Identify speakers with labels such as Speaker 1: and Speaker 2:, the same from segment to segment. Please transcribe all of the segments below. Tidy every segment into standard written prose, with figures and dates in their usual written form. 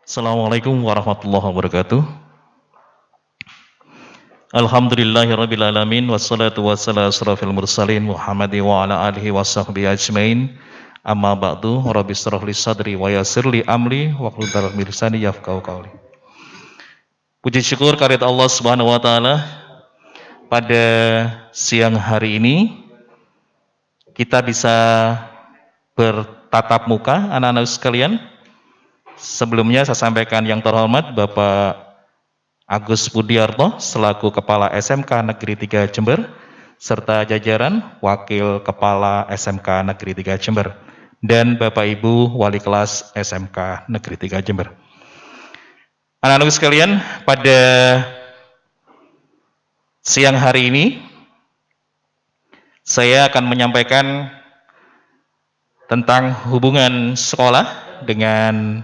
Speaker 1: Assalamualaikum warahmatullahi wabarakatuh. Alhamdulillahirrabbilalamin. Wassalatu wassalamu asrafil mursalin Muhammadi wa ala alihi wa sahbihi ajmain. Amma ba'du. Rabbi shrah li sadri wa yassir li amri wa hlul 'uqdatam min lisani yafqahu qawli. Puji syukur kehadirat Allah Subhanahu wa taala, pada siang hari ini kita bisa bertatap muka anak-anak sekalian. Sebelumnya saya sampaikan yang terhormat Bapak Agus Budiarto selaku Kepala SMK Negeri 3 Jember serta jajaran Wakil Kepala SMK Negeri 3 Jember dan Bapak Ibu Wali Kelas SMK Negeri 3 Jember. Anak-anak sekalian, pada siang hari ini saya akan menyampaikan tentang hubungan sekolah dengan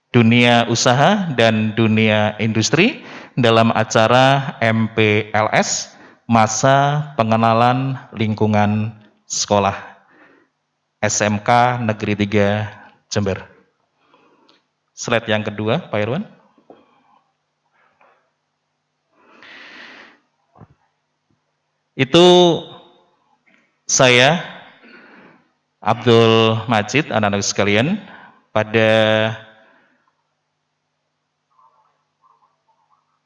Speaker 1: dunia usaha dan dunia industri dalam acara MPLS, Masa Pengenalan Lingkungan Sekolah SMK Negeri 3 Jember. Slide yang kedua, Pak Irwan. Itu saya, Abdul Majid, anak-anak sekalian, pada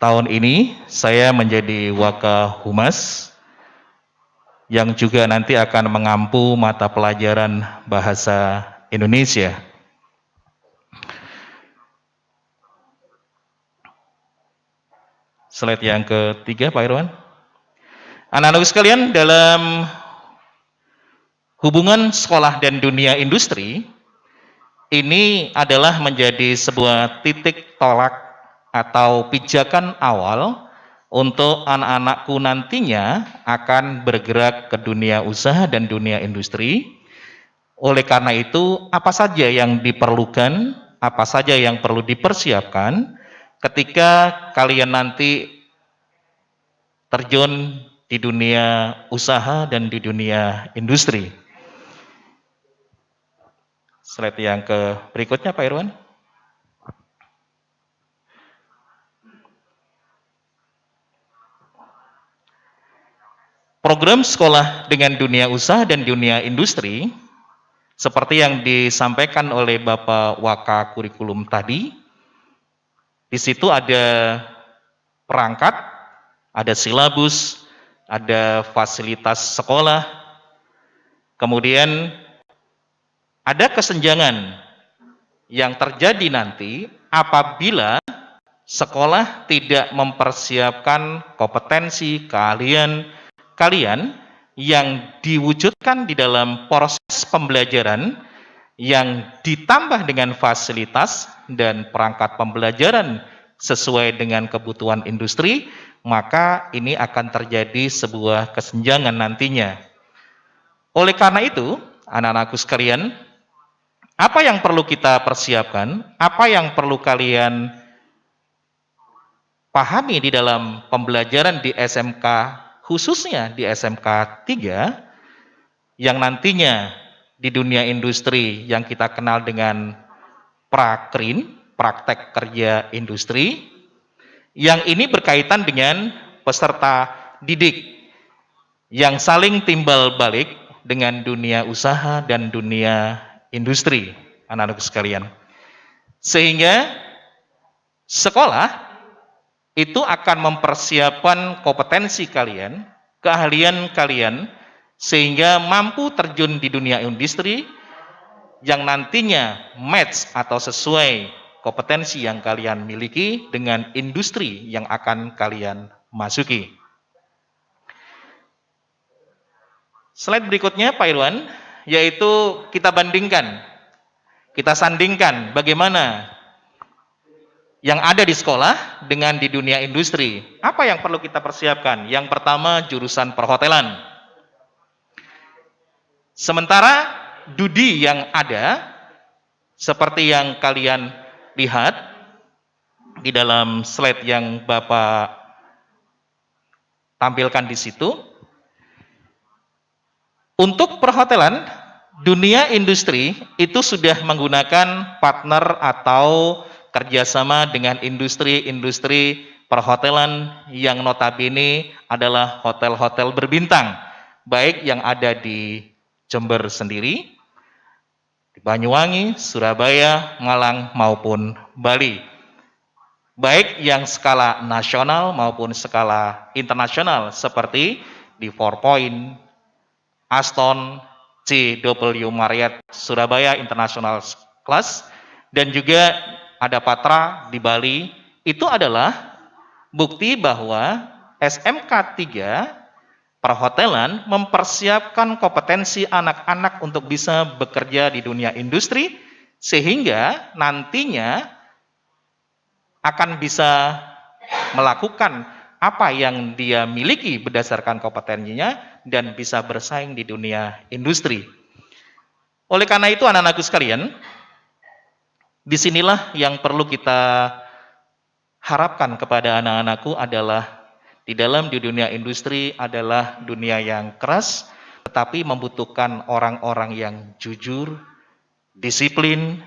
Speaker 1: tahun ini saya menjadi Wakahumas yang juga nanti akan mengampu mata pelajaran bahasa Indonesia. Slide yang ketiga, Pak Irwan. Anak-anak sekalian, dalam hubungan sekolah dan dunia industri, ini adalah menjadi sebuah titik tolak atau pijakan awal untuk anak-anakku nantinya akan bergerak ke dunia usaha dan dunia industri. Oleh karena itu, apa saja yang diperlukan, apa saja yang perlu dipersiapkan ketika kalian nanti terjun di dunia usaha dan di dunia industri. Slide yang berikutnya, Pak Irwan. Program sekolah dengan dunia usaha dan dunia industri, seperti yang disampaikan oleh Bapak Waka Kurikulum tadi, di situ ada perangkat, ada silabus, ada fasilitas sekolah, kemudian ada kesenjangan yang terjadi nanti apabila sekolah tidak mempersiapkan kompetensi, keahlian kalian yang diwujudkan di dalam proses pembelajaran yang ditambah dengan fasilitas dan perangkat pembelajaran sesuai dengan kebutuhan industri, maka ini akan terjadi sebuah kesenjangan nantinya. Oleh karena itu, anak-anakku sekalian, apa yang perlu kita persiapkan, apa yang perlu kalian pahami di dalam pembelajaran di SMK, khususnya di SMK 3, yang nantinya di dunia industri yang kita kenal dengan Prakrin, praktek kerja industri, yang ini berkaitan dengan peserta didik yang saling timbal balik dengan dunia usaha dan dunia industri, anak-anak sekalian. Sehingga sekolah itu akan mempersiapkan kompetensi kalian, keahlian kalian, sehingga mampu terjun di dunia industri yang nantinya match atau sesuai kompetensi yang kalian miliki dengan industri yang akan kalian masuki. Slide berikutnya, Pak Irwan, yaitu kita bandingkan, kita sandingkan bagaimana yang ada di sekolah dengan di dunia industri. Apa yang perlu kita persiapkan? Yang pertama, jurusan perhotelan. Sementara Dudi yang ada, seperti yang kalian lihat di dalam slide yang Bapak tampilkan di situ, untuk perhotelan, dunia industri itu sudah menggunakan partner atau kerjasama dengan industri-industri perhotelan yang notabene adalah hotel-hotel berbintang, baik yang ada di Jember sendiri, di Banyuwangi, Surabaya, Malang, maupun Bali. Baik yang skala nasional maupun skala internasional seperti di Four Point, Aston, JW Marriott, Surabaya International Class, dan juga ada Patra di Bali. Itu adalah bukti bahwa SMK 3 perhotelan mempersiapkan kompetensi anak-anak untuk bisa bekerja di dunia industri, sehingga nantinya akan bisa melakukan apa yang dia miliki berdasarkan kompetensinya dan bisa bersaing di dunia industri. Oleh karena itu anak-anakku sekalian, disinilah yang perlu kita harapkan kepada anak-anakku adalah di dalam dunia industri adalah dunia yang keras, tetapi membutuhkan orang-orang yang jujur, disiplin,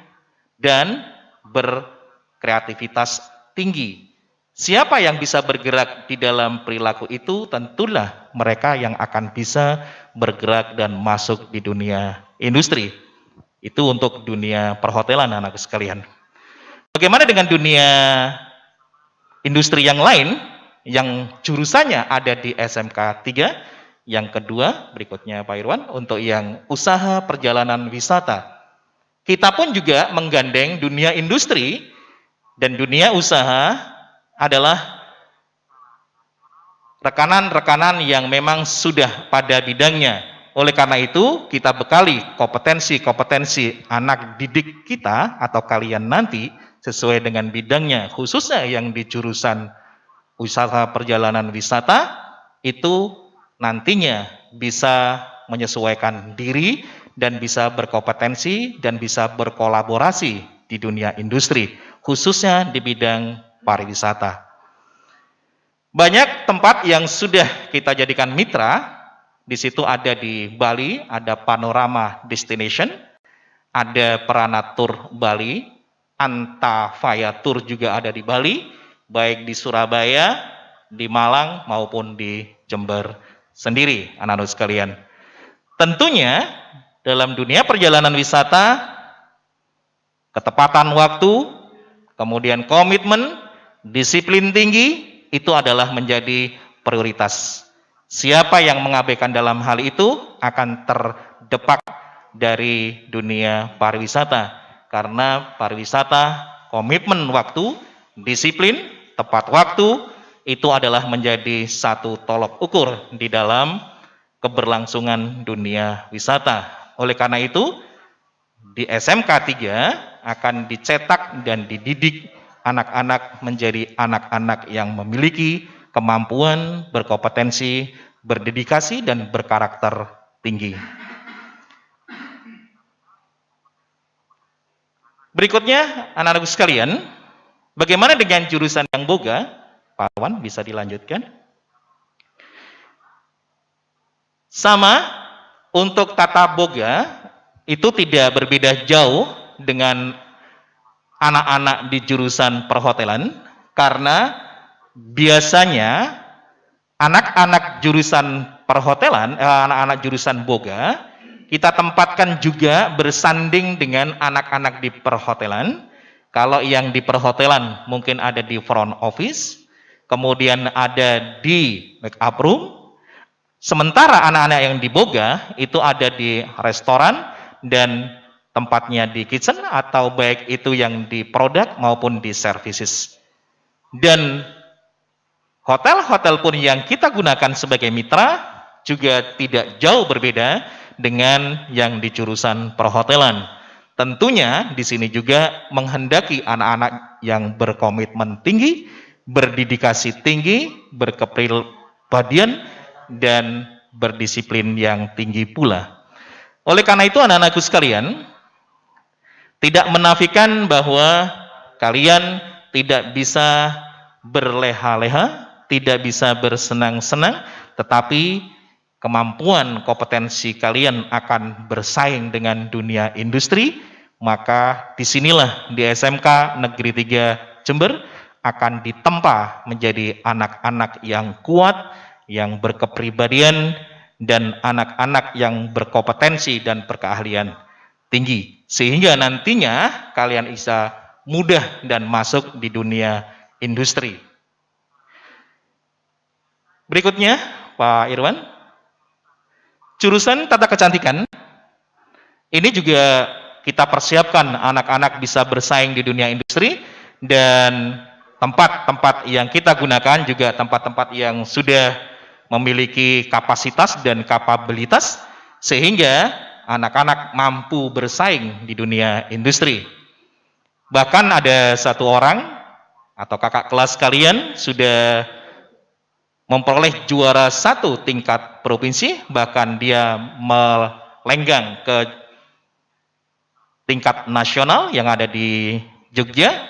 Speaker 1: dan berkreativitas tinggi. Siapa yang bisa bergerak di dalam perilaku itu, tentulah mereka yang akan bisa bergerak dan masuk di dunia industri. Itu untuk dunia perhotelan, anak sekalian. Bagaimana dengan dunia industri yang lain, yang jurusannya ada di SMK 3? Yang kedua, berikutnya Pak Irwan, untuk yang usaha perjalanan wisata. Kita pun juga menggandeng dunia industri dan dunia usaha adalah rekanan-rekanan yang memang sudah pada bidangnya. Oleh karena itu, kita bekali kompetensi-kompetensi anak didik kita atau kalian nanti sesuai dengan bidangnya, khususnya yang di jurusan usaha perjalanan wisata, itu nantinya bisa menyesuaikan diri dan bisa berkompetensi dan bisa berkolaborasi di dunia industri, khususnya di bidang pariwisata. Banyak tempat yang sudah kita jadikan mitra. Di situ ada di Bali, ada Panorama Destination, ada Pranatur Bali, Antafaya Tour juga ada di Bali, baik di Surabaya, di Malang maupun di Jember sendiri, anak-anak sekalian. Tentunya dalam dunia perjalanan wisata, ketepatan waktu, kemudian komitmen, disiplin tinggi, itu adalah menjadi prioritas. Siapa yang mengabaikan dalam hal itu akan terdepak dari dunia pariwisata. Karena pariwisata, komitmen waktu, disiplin, tepat waktu, itu adalah menjadi satu tolok ukur di dalam keberlangsungan dunia wisata. Oleh karena itu, di SMK 3 akan dicetak dan dididik anak-anak menjadi anak-anak yang memiliki kemampuan, berkompetensi, berdedikasi, dan berkarakter tinggi. Berikutnya, anak-anakku sekalian, bagaimana dengan jurusan yang boga? Pak Wan, bisa dilanjutkan? Sama, untuk tata boga, itu tidak berbeda jauh dengan anak-anak di jurusan perhotelan, karena biasanya anak-anak jurusan perhotelan, anak-anak jurusan boga, kita tempatkan juga bersanding dengan anak-anak di perhotelan. Kalau yang di perhotelan mungkin ada di front office, kemudian ada di make up room, sementara anak-anak yang di boga itu ada di restoran dan tempatnya di kitchen, atau baik itu yang di produk maupun di services. Dan hotel-hotel pun yang kita gunakan sebagai mitra juga tidak jauh berbeda dengan yang di jurusan perhotelan. Tentunya di sini juga menghendaki anak-anak yang berkomitmen tinggi, berdedikasi tinggi, berkepribadian, dan berdisiplin yang tinggi pula. Oleh karena itu anak-anakku sekalian, tidak menafikan bahwa kalian tidak bisa berleha-leha, tidak bisa bersenang-senang, tetapi kemampuan kompetensi kalian akan bersaing dengan dunia industri, maka disinilah di SMK Negeri 3 Jember akan ditempa menjadi anak-anak yang kuat, yang berkepribadian, dan anak-anak yang berkompetensi dan berkeahlian tinggi. Sehingga nantinya kalian bisa mudah dan masuk di dunia industri. Berikutnya, Pak Irwan, jurusan tata kecantikan, ini juga kita persiapkan anak-anak bisa bersaing di dunia industri, dan tempat-tempat yang kita gunakan juga tempat-tempat yang sudah memiliki kapasitas dan kapabilitas, sehingga anak-anak mampu bersaing di dunia industri. Bahkan ada satu orang atau kakak kelas kalian sudah memperoleh juara 1 tingkat provinsi, bahkan dia melenggang ke tingkat nasional yang ada di Jogja,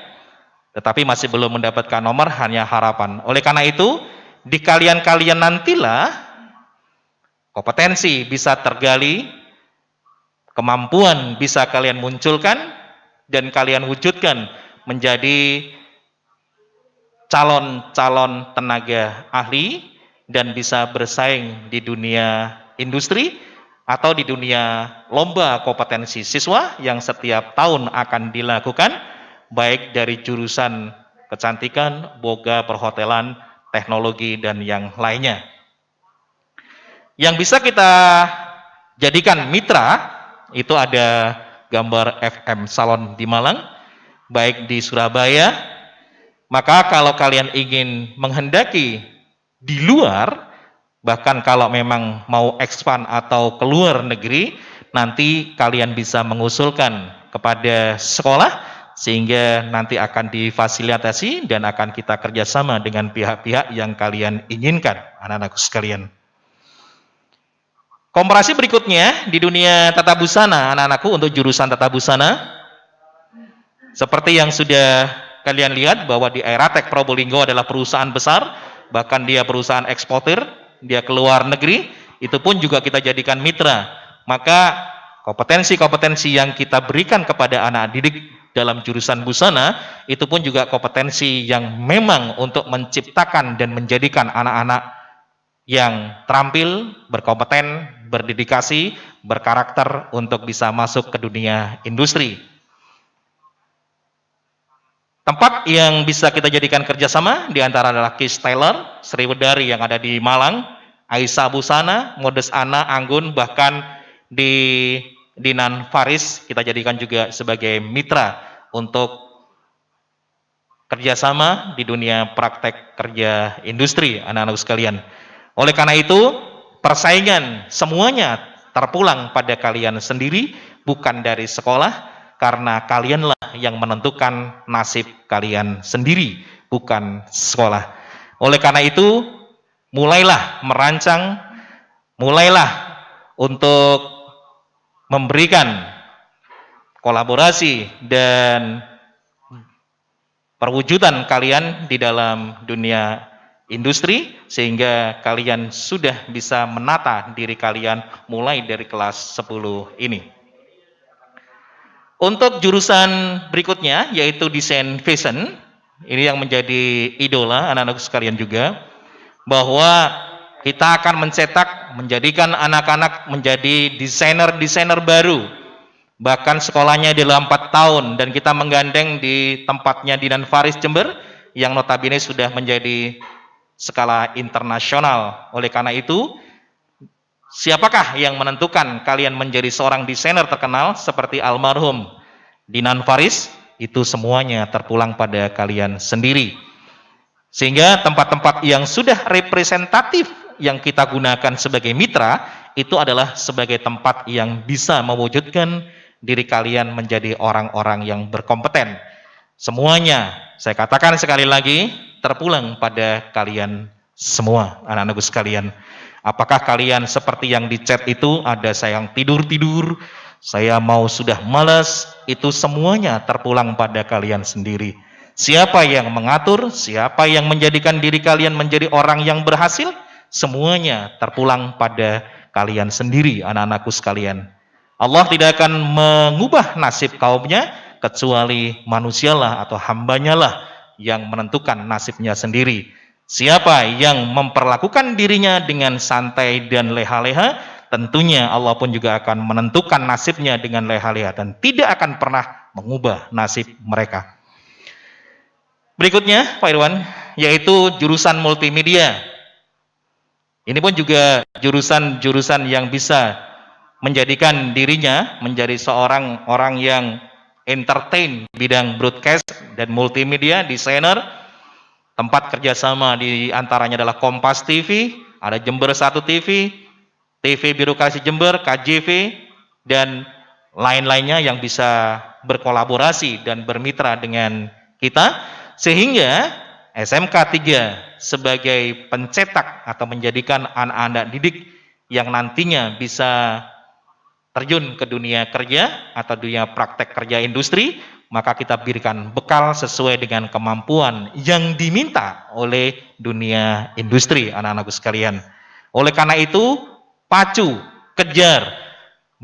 Speaker 1: tetapi masih belum mendapatkan nomor, hanya harapan. Oleh karena itu, di kalian-kalian nantilah kompetensi bisa tergali, kemampuan bisa kalian munculkan, dan kalian wujudkan menjadi calon-calon tenaga ahli dan bisa bersaing di dunia industri atau di dunia lomba kompetensi siswa yang setiap tahun akan dilakukan, baik dari jurusan kecantikan, boga, perhotelan, teknologi, dan yang lainnya. Yang bisa kita jadikan mitra, itu ada gambar FM Salon di Malang, baik di Surabaya. Maka kalau kalian ingin menghendaki di luar, bahkan kalau memang mau expand atau keluar negeri, nanti kalian bisa mengusulkan kepada sekolah, sehingga nanti akan difasilitasi dan akan kita kerjasama dengan pihak-pihak yang kalian inginkan, anak-anakku sekalian. Komparasi berikutnya di dunia tata busana, anak-anakku, untuk jurusan tata busana, seperti yang sudah kalian lihat bahwa di Aeratech Probolinggo adalah perusahaan besar, bahkan dia perusahaan eksportir, dia keluar negeri, itu pun juga kita jadikan mitra. Maka kompetensi-kompetensi yang kita berikan kepada anak didik dalam jurusan busana, itu pun juga kompetensi yang memang untuk menciptakan dan menjadikan anak-anak yang terampil, berkompeten, berdedikasi, berkarakter untuk bisa masuk ke dunia industri. Tempat yang bisa kita jadikan kerjasama diantara adalah Kiss Tailor, Sriwedari yang ada di Malang, Aisyah Busana, Modest Ana, Anggun, bahkan di Dinan Faris kita jadikan juga sebagai mitra untuk kerjasama di dunia praktek kerja industri, anak-anak sekalian. Oleh karena itu, persaingan semuanya terpulang pada kalian sendiri, bukan dari sekolah, karena kalianlah yang menentukan nasib kalian sendiri, bukan sekolah. Oleh karena itu, mulailah merancang, mulailah untuk memberikan kolaborasi dan perwujudan kalian di dalam dunia industri, sehingga kalian sudah bisa menata diri kalian mulai dari kelas 10 ini. Untuk jurusan berikutnya, yaitu desain fashion, ini yang menjadi idola anak-anak sekalian juga, bahwa kita akan mencetak, menjadikan anak-anak menjadi desainer-desainer baru. Bahkan sekolahnya dalam 4 tahun, dan kita menggandeng di tempatnya Dinan Faris Jember, yang notabene sudah menjadi skala internasional. Oleh karena itu, siapakah yang menentukan kalian menjadi seorang desainer terkenal seperti almarhum Dinan Faris? Itu semuanya terpulang pada kalian sendiri. Sehingga tempat-tempat yang sudah representatif yang kita gunakan sebagai mitra, itu adalah sebagai tempat yang bisa mewujudkan diri kalian menjadi orang-orang yang berkompeten. Semuanya, saya katakan sekali lagi, terpulang pada kalian semua, anak-anakku sekalian. Apakah kalian seperti yang di chat itu, ada saya yang tidur-tidur, saya mau sudah malas, itu semuanya terpulang pada kalian sendiri. Siapa yang mengatur, siapa yang menjadikan diri kalian menjadi orang yang berhasil, semuanya terpulang pada kalian sendiri, anak-anakku sekalian. Allah tidak akan mengubah nasib kaumnya kecuali manusialah atau hambanya lah yang menentukan nasibnya sendiri. Siapa yang memperlakukan dirinya dengan santai dan leha-leha, tentunya Allah pun juga akan menentukan nasibnya dengan leha-leha dan tidak akan pernah mengubah nasib mereka. Berikutnya, Pak Irwan, yaitu jurusan multimedia. Ini pun juga jurusan-jurusan yang bisa menjadikan dirinya menjadi seorang orang yang entertain di bidang broadcast dan multimedia, desainer. Tempat kerjasama di antaranya adalah Kompas TV, ada Jember 1 TV, TV Birokrasi Jember, KJV, dan lain-lainnya yang bisa berkolaborasi dan bermitra dengan kita, sehingga SMK 3 sebagai pencetak atau menjadikan anak-anak didik yang nantinya bisa terjun ke dunia kerja atau dunia praktek kerja industri, maka kita berikan bekal sesuai dengan kemampuan yang diminta oleh dunia industri, anak-anakku sekalian. Oleh karena itu, pacu, kejar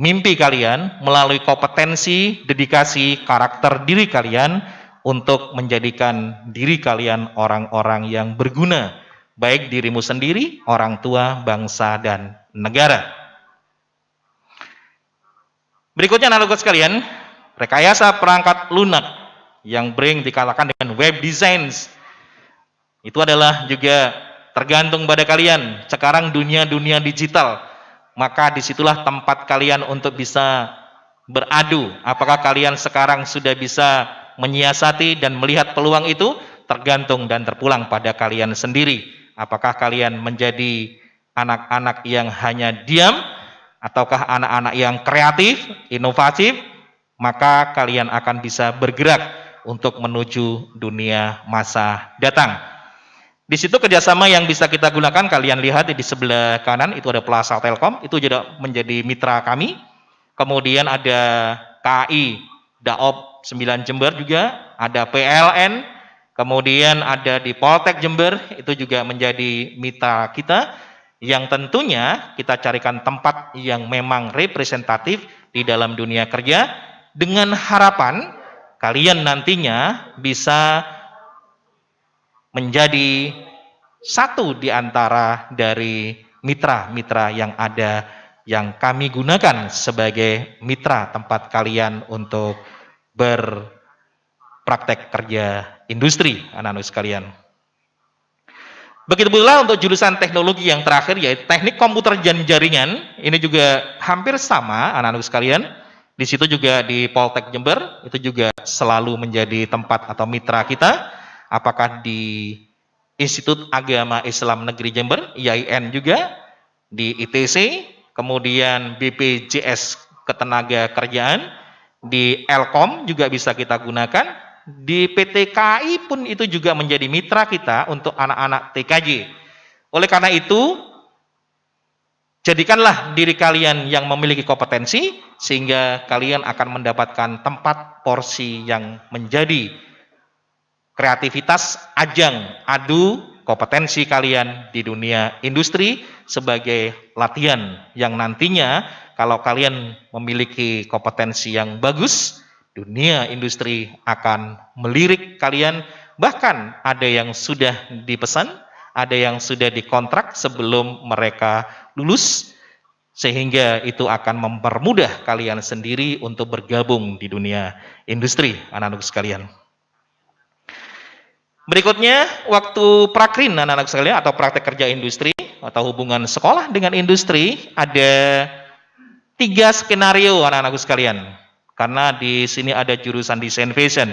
Speaker 1: mimpi kalian melalui kompetensi, dedikasi, karakter diri kalian untuk menjadikan diri kalian orang-orang yang berguna, baik dirimu sendiri, orang tua, bangsa, dan negara. Berikutnya anak-anakku sekalian, rekayasa perangkat lunak yang Brink dikatakan dengan web design. Itu adalah juga tergantung pada kalian. Sekarang dunia digital, maka disitulah tempat kalian untuk bisa beradu. Apakah kalian sekarang sudah bisa menyiasati dan melihat peluang itu? Tergantung dan terpulang pada kalian sendiri. Apakah kalian menjadi anak-anak yang hanya diam, ataukah anak-anak yang kreatif, inovatif? Maka kalian akan bisa bergerak untuk menuju dunia masa datang. Di situ kerjasama yang bisa kita gunakan, kalian lihat di sebelah kanan itu ada Plaza Telkom, itu juga menjadi mitra kami. Kemudian ada KAI Daop 9 Jember juga, ada PLN, kemudian ada di Poltek Jember, itu juga menjadi mitra kita, yang tentunya kita carikan tempat yang memang representatif di dalam dunia kerja, dengan harapan kalian nantinya bisa menjadi satu di antara dari mitra-mitra yang ada, yang kami gunakan sebagai mitra tempat kalian untuk berpraktek kerja industri, anak-anak sekalian. Begitu pula untuk jurusan teknologi yang terakhir, yaitu teknik komputer dan jaringan. Ini juga hampir sama, anak-anak sekalian. Di situ juga di Poltek Jember, itu juga selalu menjadi tempat atau mitra kita. Apakah di Institut Agama Islam Negeri Jember, IAIN juga, di ITC, kemudian BPJS Ketenaga Kerjaan, di Elkom juga bisa kita gunakan. Di PT KAI pun itu juga menjadi mitra kita untuk anak-anak TKJ. Oleh karena itu, jadikanlah diri kalian yang memiliki kompetensi, sehingga kalian akan mendapatkan tempat porsi yang menjadi kreativitas, ajang adu kompetensi kalian di dunia industri sebagai latihan yang nantinya kalau kalian memiliki kompetensi yang bagus, dunia industri akan melirik kalian. Bahkan ada yang sudah dipesan, ada yang sudah dikontrak sebelum mereka lulus, sehingga itu akan mempermudah kalian sendiri untuk bergabung di dunia industri, anak-anak sekalian. Berikutnya, waktu prakrin anak-anak sekalian atau praktek kerja industri atau hubungan sekolah dengan industri, ada 3 skenario anak-anak sekalian. Karena di sini ada jurusan desain fashion.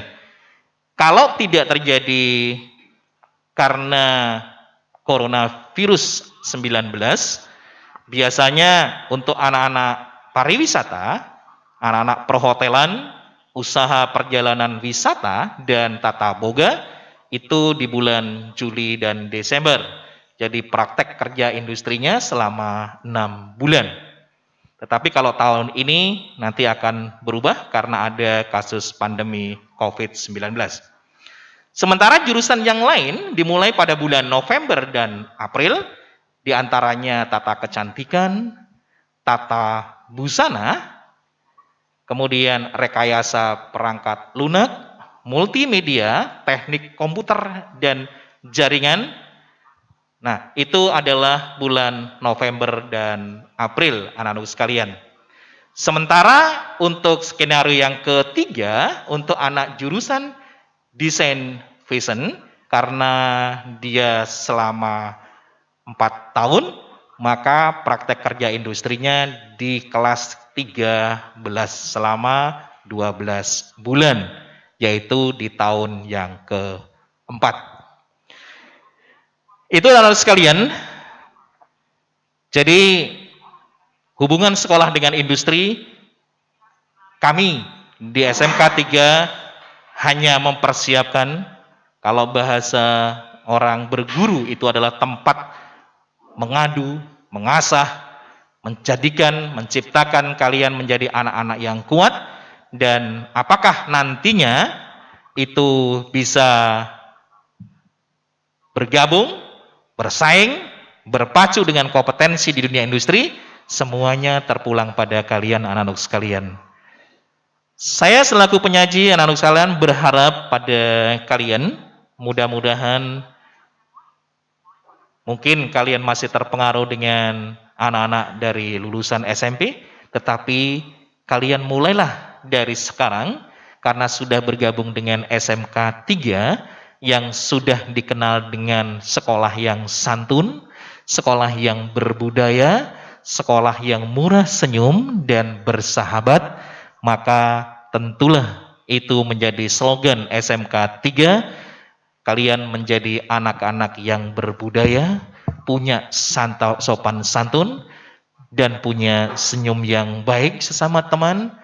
Speaker 1: Kalau tidak terjadi karena coronavirus 19, biasanya untuk anak-anak pariwisata, anak-anak perhotelan, usaha perjalanan wisata, dan tata boga, itu di bulan Juli dan Desember. Jadi praktek kerja industrinya selama 6 bulan. Tetapi kalau tahun ini nanti akan berubah karena ada kasus pandemi COVID-19. Sementara jurusan yang lain dimulai pada bulan November dan April, diantaranya tata kecantikan, tata busana, kemudian rekayasa perangkat lunak, multimedia, teknik komputer, dan jaringan. Nah, itu adalah bulan November dan April, anak-anak sekalian. Sementara untuk skenario yang ketiga, untuk anak jurusan desain fashion, karena dia selama 4 tahun, maka praktek kerja industrinya di kelas 13 selama 12 bulan, yaitu di tahun yang keempat. Itu anak-anak sekalian. Jadi hubungan sekolah dengan industri, kami di SMK 3 hanya mempersiapkan, kalau bahasa orang berguru itu adalah tempat mengadu, mengasah, menciptakan kalian menjadi anak-anak yang kuat, dan apakah nantinya itu bisa bergabung, bersaing, berpacu dengan kompetensi di dunia industri, semuanya terpulang pada kalian anak-anak sekalian. Saya selaku penyaji anak-anak sekalian berharap pada kalian, mudah-mudahan mungkin kalian masih terpengaruh dengan anak-anak dari lulusan SMP, tetapi kalian mulailah dari sekarang, karena sudah bergabung dengan SMK 3, yang sudah dikenal dengan sekolah yang santun, sekolah yang berbudaya, sekolah yang murah senyum dan bersahabat, maka tentulah itu menjadi slogan SMK 3. Kalian menjadi anak-anak yang berbudaya, punya sopan santun, dan punya senyum yang baik sesama teman,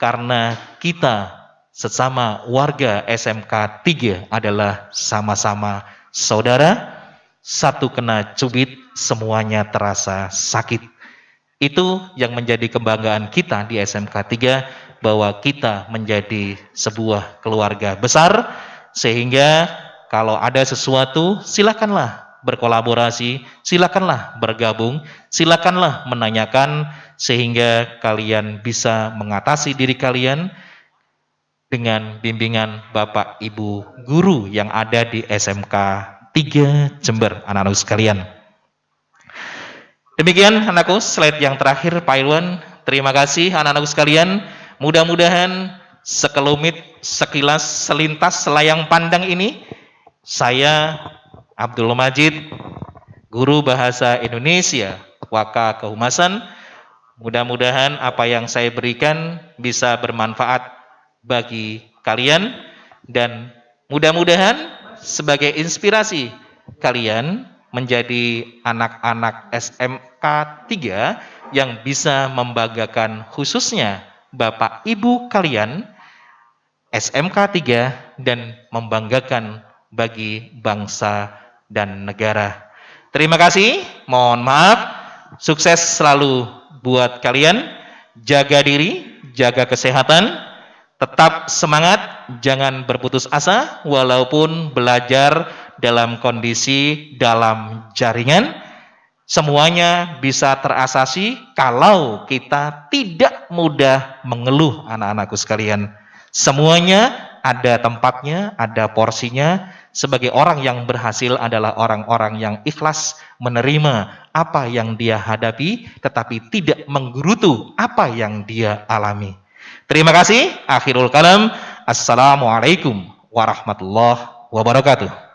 Speaker 1: karena kita sesama warga SMK 3 adalah sama-sama saudara, satu kena cubit, semuanya terasa sakit. Itu yang menjadi kebanggaan kita di SMK 3, bahwa kita menjadi sebuah keluarga besar, sehingga kalau ada sesuatu, silakanlah berkolaborasi, silakanlah bergabung, silakanlah menanyakan, sehingga kalian bisa mengatasi diri kalian dengan bimbingan Bapak Ibu guru yang ada di SMK 3 Jember, anak-anak sekalian. Demikian anakku, slide yang terakhir Pak Irwan. Terima kasih anak-anak sekalian. Mudah-mudahan sekelumit, sekilas, selintas, selayang pandang ini, saya Abdul Majid, guru bahasa Indonesia Waka Kehumasan, mudah-mudahan apa yang saya berikan bisa bermanfaat bagi kalian, dan mudah-mudahan sebagai inspirasi kalian menjadi anak-anak SMK 3 yang bisa membanggakan khususnya Bapak Ibu kalian SMK 3 dan membanggakan bagi bangsa dan negara. Terima kasih, mohon maaf, sukses selalu buat kalian, jaga diri, jaga kesehatan, tetap semangat, jangan berputus asa, walaupun belajar dalam kondisi dalam jaringan, semuanya bisa terasasi kalau kita tidak mudah mengeluh, anak-anakku sekalian. Semuanya ada tempatnya, ada porsinya. Sebagai orang yang berhasil adalah orang-orang yang ikhlas menerima apa yang dia hadapi, tetapi tidak menggerutu apa yang dia alami. Terima kasih. Akhirul kalam. Assalamualaikum warahmatullahi wabarakatuh.